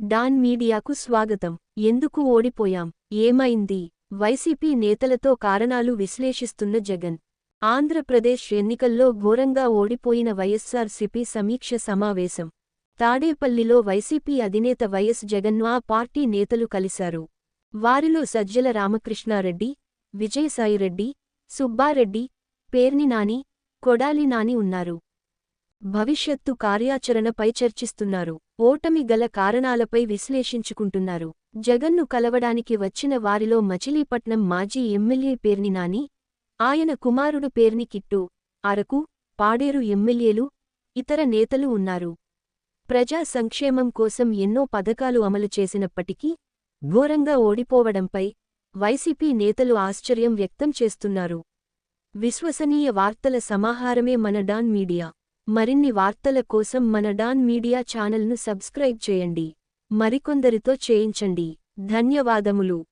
Don మీడియాకు స్వాగతం. ఎందుకు ఓడిపోయాం? ఏమైంది? వైసీపీ నేతలతో కారణాలు విశ్లేషిస్తున్న జగన్. ఆంధ్రప్రదేశ్ ఎన్నికల్లో ఘోరంగా ఓడిపోయిన వైఎస్సార్సీపీ సమీక్ష సమావేశం. తాడేపల్లిలో వైసీపీ అధినేత వైఎస్ జగన్ను ఆ పార్టీ నేతలు కలిశారు. వారిలో సజ్జల రామకృష్ణారెడ్డి, విజయసాయిరెడ్డి, సుబ్బారెడ్డి, పేర్ని నాని, కొడాలి నాని ఉన్నారు. భవిష్యత్తు కార్యాచరణపై చర్చిస్తున్నారు. ఓటమి గల కారణాలపై విశ్లేషించుకుంటున్నారు. జగన్ను కలవడానికి వచ్చిన వారిలో మచిలీపట్నం మాజీ ఎమ్మెల్యే పేర్ని నాని, ఆయన కుమారుడు పేర్ని కిట్టు, అరకు, పాడేరు ఎమ్మెల్యేలు, ఇతర నేతలు ఉన్నారు. ప్రజా సంక్షేమం కోసం ఎన్నో పథకాలు అమలు చేసినప్పటికీ ఘోరంగా ఓడిపోవడంపై వైసీపీ నేతలు ఆశ్చర్యం వ్యక్తం చేస్తున్నారు. విశ్వసనీయ వార్తల సమాహారమే మన డాన్ మీడియా. మరిన్ని వార్తల కోసం మన డాన్ మీడియా ఛానల్ను సబ్స్క్రైబ్ చేయండి. మరికొందరితో చేయించండి. ధన్యవాదములు.